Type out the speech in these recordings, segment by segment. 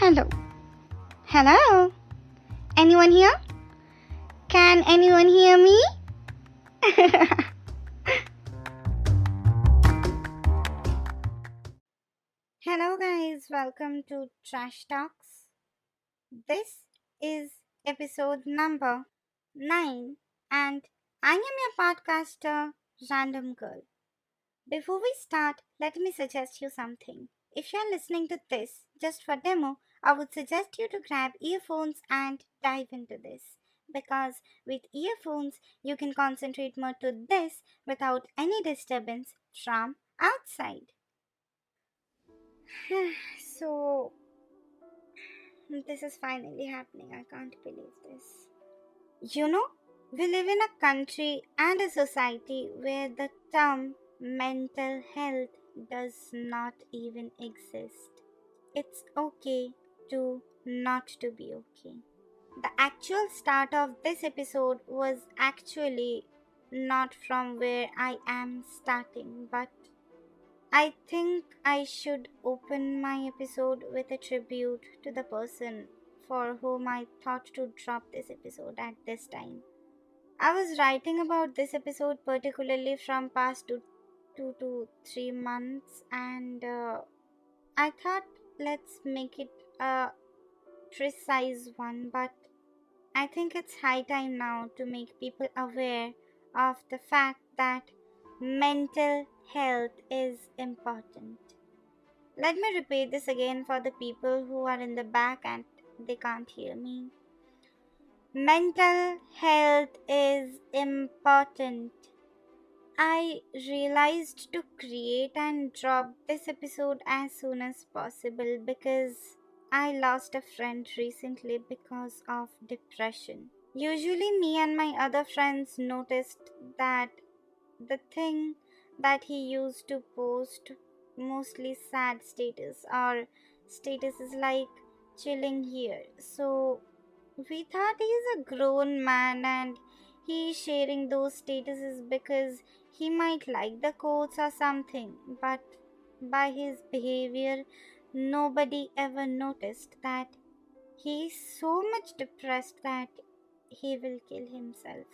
Hello. Hello. Anyone here? Can anyone hear me? Hello, guys. Welcome to Trash Talks. This is episode number 9, and I am your podcaster, Random Girl. Before we start, let me suggest you something. If you're listening to this just for demo, I would suggest you to grab earphones and dive into this. Because with earphones, you can concentrate more to this without any disturbance from outside. So, this is finally happening. I can't believe this. We live in a country and a society where the term mental health does not even exist. It's okay to not to be okay. The actual start of this episode was actually not from where I am starting, but I think I should open my episode with a tribute to the person for whom I thought to drop this episode at this time. I was writing about this episode particularly from past 2 to 3 months, and I thought let's make it a precise one, but I think it's high time now to make people aware of the fact that mental health is important. Let me repeat this again for the people who are in the back and they can't hear me. Mental health is important. I realized to create and drop this episode as soon as possible because I lost a friend recently because of depression. Usually, me and my other friends noticed that the thing that he used to post mostly sad status or statuses like chilling here. So we thought he's a grown man and he's sharing those statuses because he might like the quotes or something. But by his behavior, nobody ever noticed that he's so much depressed that he will kill himself.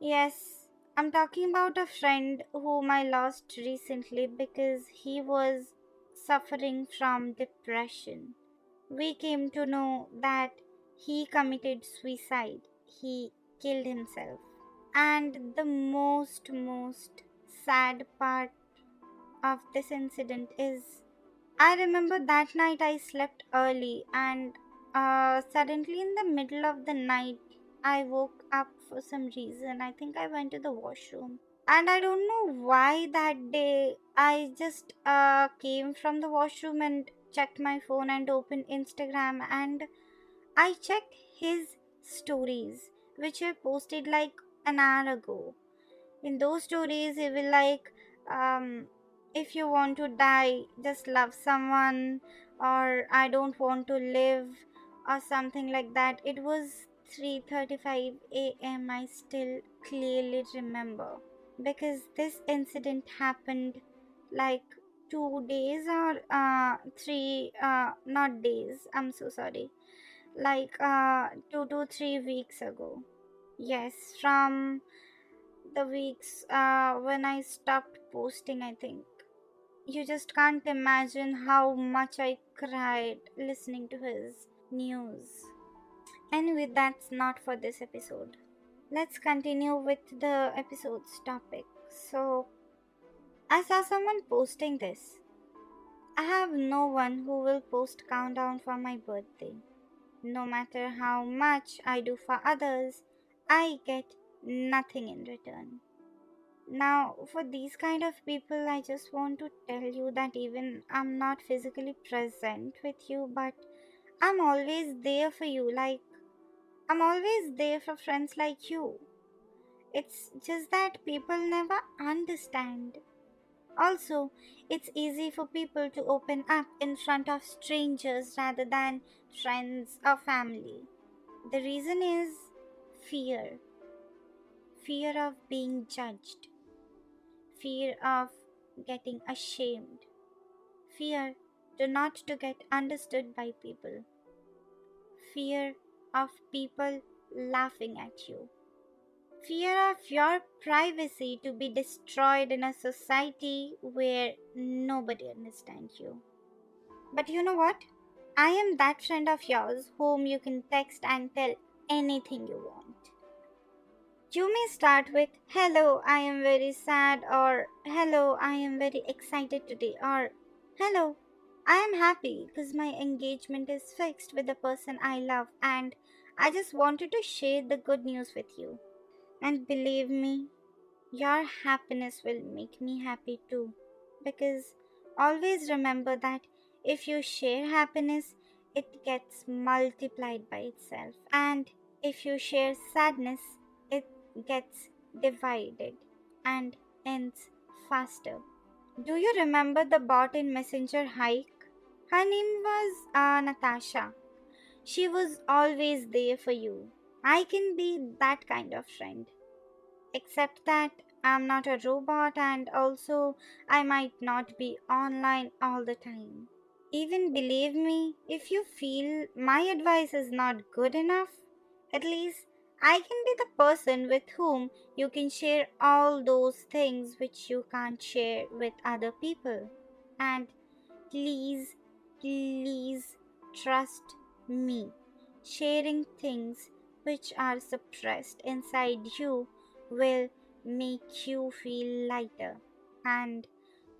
Yes, I'm talking about a friend whom I lost recently because he was suffering from depression. We came to know that he committed suicide. He killed himself. And the most sad part of this incident is I remember that night I slept early and suddenly in the middle of the night I woke up for some reason. I think I went to the washroom. And I don't know why that day I just came from the washroom and checked my phone and opened Instagram, and I checked his stories which were posted like an hour ago. In those stories he will like, um if you want to die just love someone, or I don't want to live, or something like that. It was 3:35 a.m. I still clearly remember because this incident happened like 2 days or three not days, I'm so sorry, like 2 to 3 weeks ago. Yes, from the weeks when I stopped posting, I think. You just can't imagine how much I cried listening to his news. Anyway, that's not for this episode. Let's continue with the episode's topic. So, I saw someone posting this. I have no one who will post countdown for my birthday. No matter how much I do for others, I get nothing in return. Now, for these kind of people, I just want to tell you that even I'm not physically present with you, but I'm always there for you. Like, I'm always there for friends like you. It's just that people never understand. Also, it's easy for people to open up in front of strangers rather than friends or family. The reason is fear, fear of being judged, fear of getting ashamed, fear to not to get understood by people. fear of people laughing at you, fear of your privacy to be destroyed in a society where nobody understands you. But you know what? I am that friend of yours whom you can text and tell anything you want. You may start with, "Hello, I am very sad," or "Hello, I am very excited today," or "Hello, I am happy because my engagement is fixed with the person I love and I just wanted to share the good news with you." And believe me, your happiness will make me happy too. Because always remember that if you share happiness, it gets multiplied by itself. And if you share sadness, it gets divided and ends faster. Do you remember the bot in Messenger hike? Her name was Natasha. She was always there for you. I can be that kind of friend. Except that I'm not a robot and also I might not be online all the time. Even believe me, if you feel my advice is not good enough, at least I can be the person with whom you can share all those things which you can't share with other people. And please, please trust me. Sharing things which are suppressed inside you will make you feel lighter. And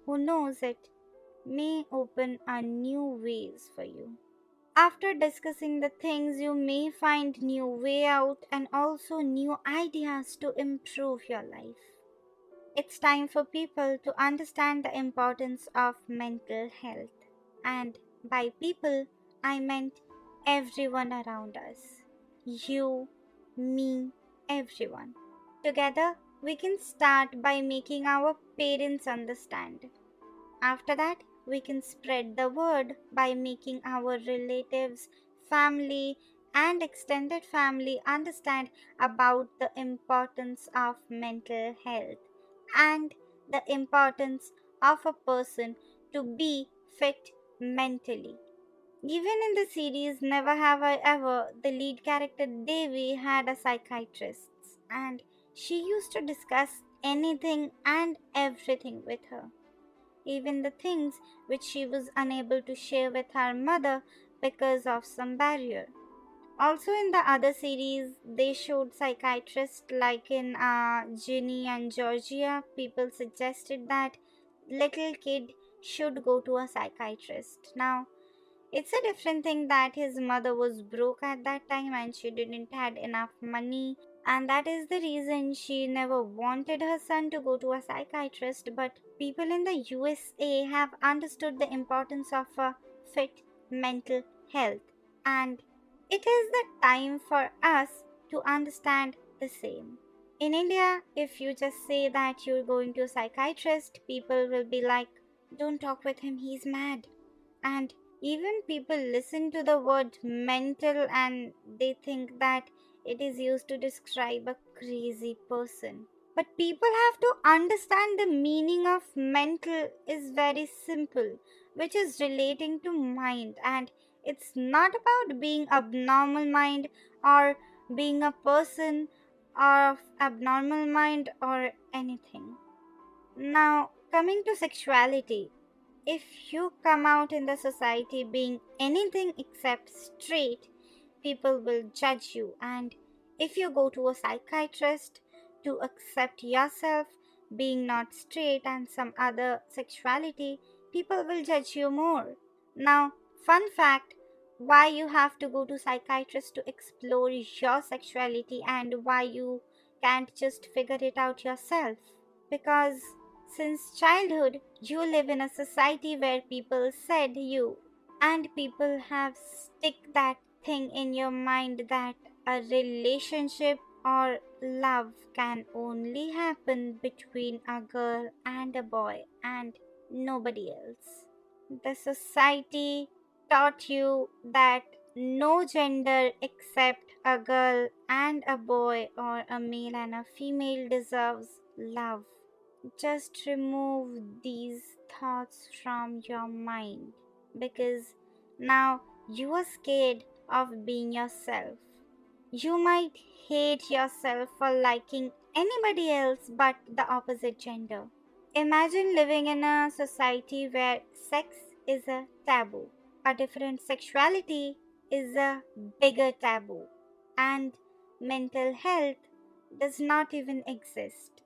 who knows, it may open a new ways for you. After discussing the things, you may find new way out and also new ideas to improve your life. It's time for people to understand the importance of mental health. And by people, I meant everyone around us. You, me, everyone. Together, we can start by making our parents understand. After that, we can spread the word by making our relatives, family, and extended family understand about the importance of mental health and the importance of a person to be fit mentally. Even in the series Never Have I Ever, the lead character Devi had a psychiatrist and she used to discuss anything and everything with her, even the things which she was unable to share with her mother because of some barrier. Also, in the other series, they showed psychiatrists like in Ginny and Georgia. People suggested that little kid should go to a psychiatrist. Now, it's a different thing that his mother was broke at that time and she didn't had enough money, and that is the reason she never wanted her son to go to a psychiatrist. But people in the USA have understood the importance of a fit mental health, and it is the time for us to understand the same. In India, if you just say that you're going to a psychiatrist, people will be like, "Don't talk with him, he's mad." And even people listen to the word mental and they think that it is used to describe a crazy person. But people have to understand the meaning of mental is very simple, which is relating to mind, and it's not about being abnormal mind or being a person of abnormal mind or anything. Now, coming to sexuality, if you come out in the society being anything except straight, people will judge you. And if you go to a psychiatrist to accept yourself being not straight and some other sexuality, people will judge you more. Now, fun fact, why you have to go to psychiatrist to explore your sexuality and why you can't just figure it out yourself? Because since childhood, you live in a society where people said you, and people have stick that thing in your mind that a relationship or love can only happen between a girl and a boy and nobody else. The society taught you that no gender except a girl and a boy or a male and a female deserves love. Just remove these thoughts from your mind because now you are scared of being yourself. You might hate yourself for liking anybody else but the opposite gender. Imagine living in a society where sex is a taboo, a different sexuality is a bigger taboo, and mental health does not even exist.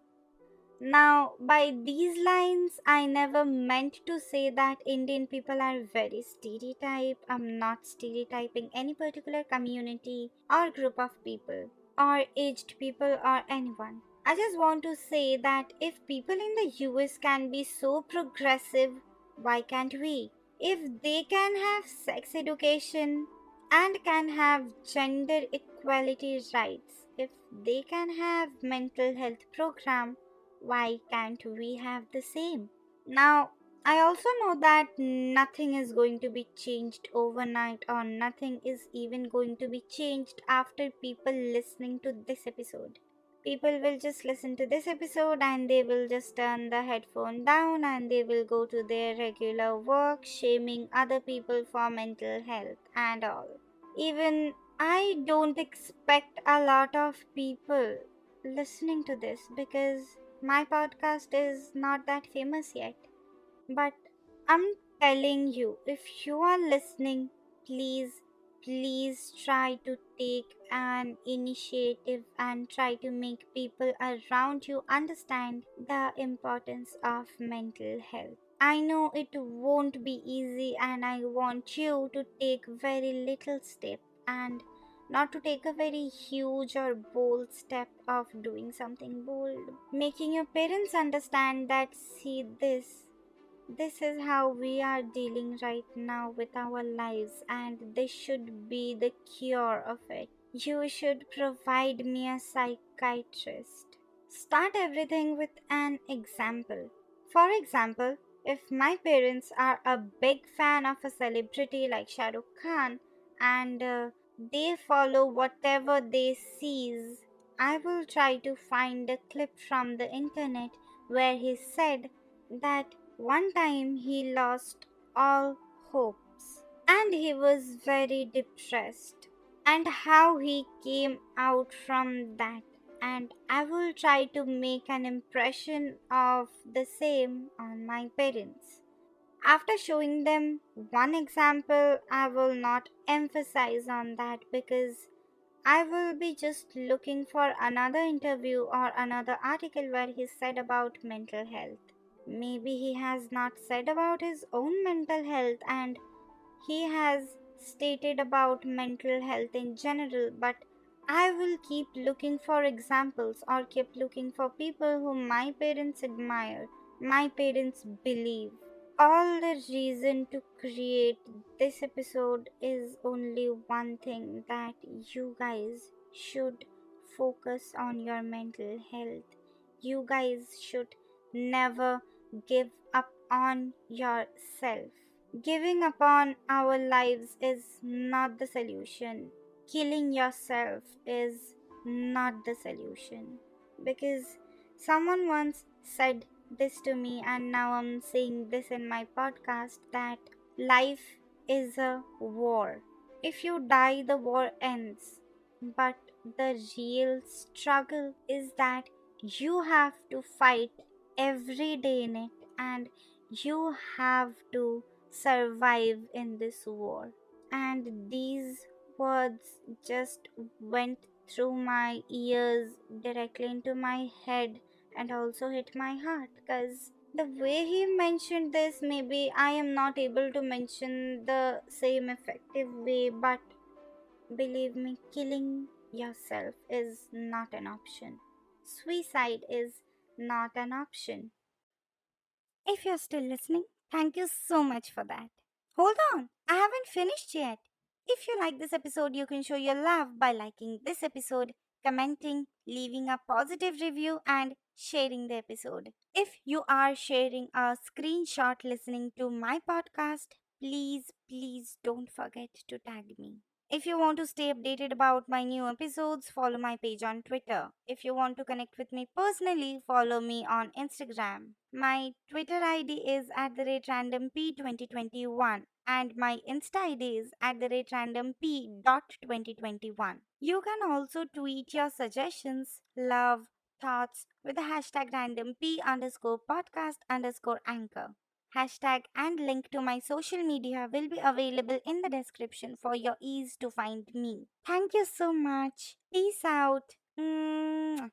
Now, by these lines, I never meant to say that Indian people are very stereotyped. I'm not stereotyping any particular community or group of people, or aged people, or anyone. I just want to say that if people in the US can be so progressive, why can't we? If they can have sex education and can have gender equality rights, if they can have mental health program, why can't we have the same? Now, I also know that nothing is going to be changed overnight, or nothing is even going to be changed after people listening to this episode. People will just listen to this episode and they will just turn the headphone down and they will go to their regular work, shaming other people for mental health and all. Even I don't expect a lot of people listening to this because my podcast is not that famous yet. But I'm telling you, if you are listening, please try to take an initiative and try to make people around you understand the importance of mental health. I know it won't be easy, and I want you to take very little step and not to take a very huge or bold step of doing something bold. Making your parents understand that, see, this is how we are dealing right now with our lives, and this should be the cure of it. You should provide me a psychiatrist. Start everything with an example. For example, if my parents are a big fan of a celebrity like Shah Rukh Khan and they follow whatever they sees, I will try to find a clip from the internet where he said that one time he lost all hopes and he was very depressed, and how he came out from that, and I will try to make an impression of the same on my parents. After showing them one example, I will not emphasize on that because I will be just looking for another interview or another article where he said about mental health. Maybe he has not said about his own mental health and he has stated about mental health in general, but I will keep looking for examples or keep looking for people whom my parents admire, my parents believe. All the reason to create this episode is only one thing, that you guys should focus on your mental health. You guys should never give up on yourself. Giving up on our lives is not the solution. Killing yourself is not the solution. Because someone once said this to me, and now I'm saying this in my podcast, that life is a war. If you die, the war ends. But the real struggle is that you have to fight every day in it, and you have to survive in this war. And these words just went through my ears directly into my head and also hit my heart, because the way he mentioned this, maybe I am not able to mention the same effective way, but believe me, killing yourself is not an option. Suicide is not an option. If you're still listening, thank you so much for that. Hold on, I haven't finished yet. If you like this episode, you can show your love by liking this episode, commenting, leaving a positive review, and sharing the episode. If you are sharing a screenshot listening to my podcast, please don't forget to tag me. If you want to stay updated about my new episodes, follow my page on Twitter. If you want to connect with me personally, follow me on Instagram. My Twitter ID is at the rate randomp2021 and my Insta ID is at the rate randomp.2021. You can also tweet your suggestions, love, thoughts with the hashtag randomp underscore podcast underscore anchor. Hashtag and link to my social media will be available in the description for your ease to find me. Thank you so much. Peace out. Mwah.